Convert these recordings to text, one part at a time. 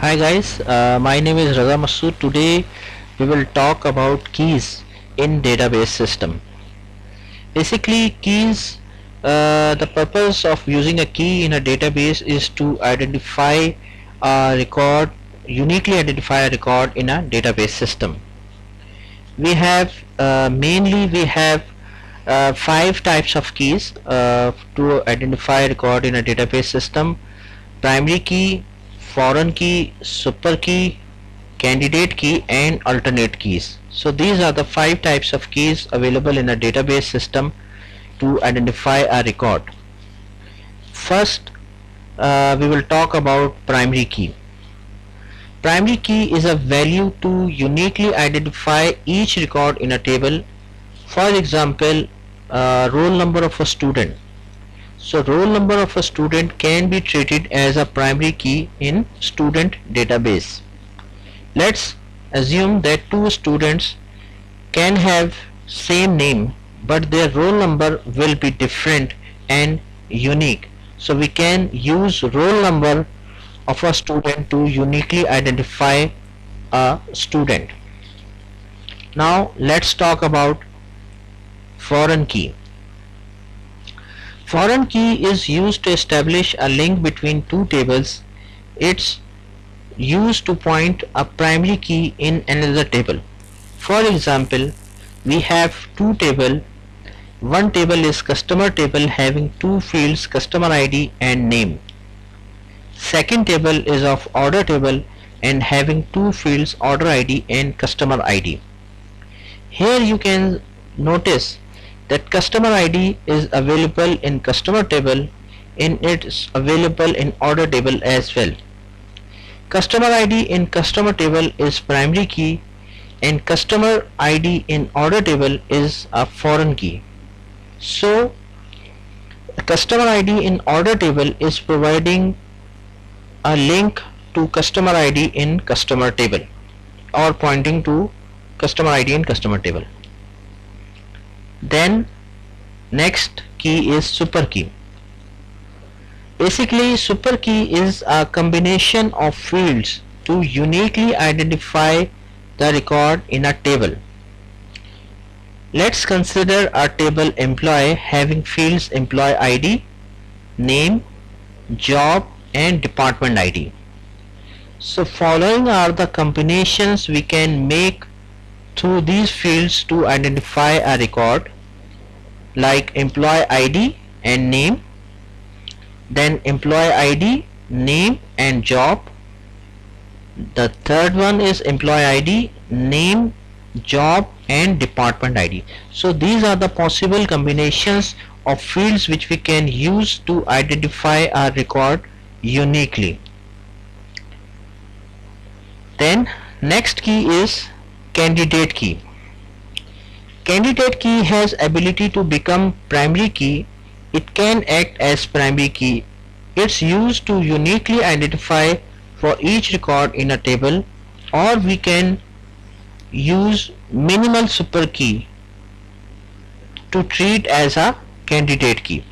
Hi guys, my name is Raza Masood. Today we will talk about keys in database system. Basically, keys, the purpose of using a key in a database is to identify a record, uniquely identify a record in a database system. We have five types of keys to identify a record in a database system: primary key, foreign key, super key, candidate key and alternate keys. So these are the five types of keys available in a database system to identify a record. First, we will talk about primary key. Primary key is a value to uniquely identify each record in a table. For example, roll number of a student. So roll number of a student can be treated as a primary key in student database. Let's assume that two students can have same name but their roll number will be different and unique. So we can use roll number of a student to uniquely identify a student. Now let's talk about foreign key. Foreign key is used to establish a link between two tables. It's used to point a primary key in another table. For example, we have two tables. One table is customer table having two fields, customer ID and name. Second table is of order table and having two fields, order ID and customer ID. Here you can notice that customer ID is available in customer table and it's available in order table as well. Customer ID in customer table is primary key and customer ID in order table is a foreign key. So customer ID in order table is providing a link to customer ID in customer table or pointing to customer ID in customer table. Then next key is super key. Basically, super key is a combination of fields to uniquely identify the record in a table. Let's consider a table employee having fields employee ID, name, job and department ID. So following are the combinations we can make through these fields to identify a record, like employee ID and name, then employee ID, name and job. The third one is employee ID, name, job and department ID. So these are the possible combinations of fields which we can use to identify our record uniquely. Then next key is candidate key. Candidate key has ability to become primary key. It can act as primary key. It's used to uniquely identify for each record in a table, or we can use minimal super key to treat as a candidate key.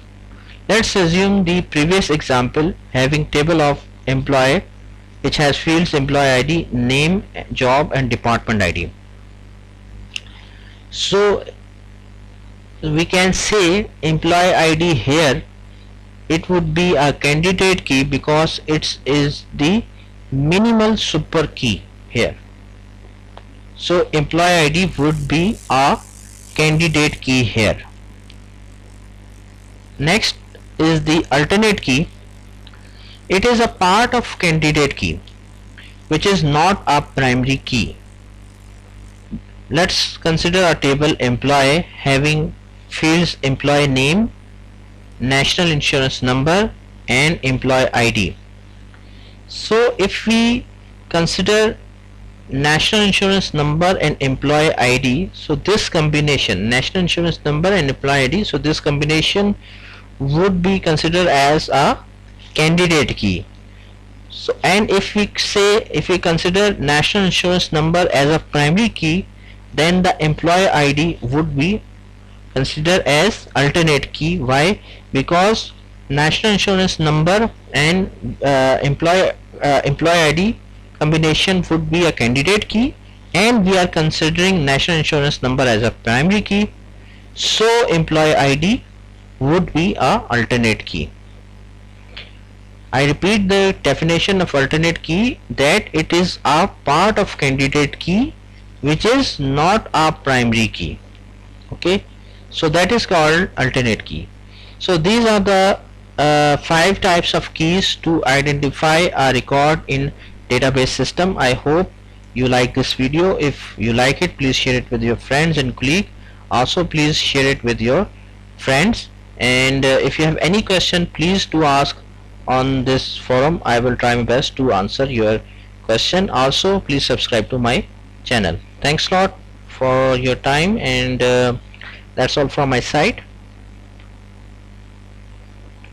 Let's assume the previous example having table of employee which has fields employee ID, name, job and department ID. So we can say employee ID here, it would be a candidate key because it is the minimal super key here. So employee ID would be a candidate key here. Next is the alternate key. It is a part of candidate key which is not a primary key. Let's consider a table employee having fields employee name, national insurance number and employee ID. So if we consider national insurance number and employee ID, so this combination, national insurance number and employee ID, so this combination would be considered as a candidate key. So and if we consider national insurance number as a primary key, then the employee ID would be considered as alternate key. Why? Because national insurance number and employee ID combination would be a candidate key, and we are considering national insurance number as a primary key, so employee ID would be a alternate key. I repeat the definition of alternate key, that it is a part of candidate key which is not a primary key. Okay, so that is called alternate key. So these are the 5 types of keys to identify a record in database system. I hope you like this video. If you like it, please share it with your friends and colleagues. Also please share it with your friends, and if you have any question, please do ask on this forum. I will try my best to answer your question. Also please subscribe to my channel. Thanks a lot for your time, and that's all from my side.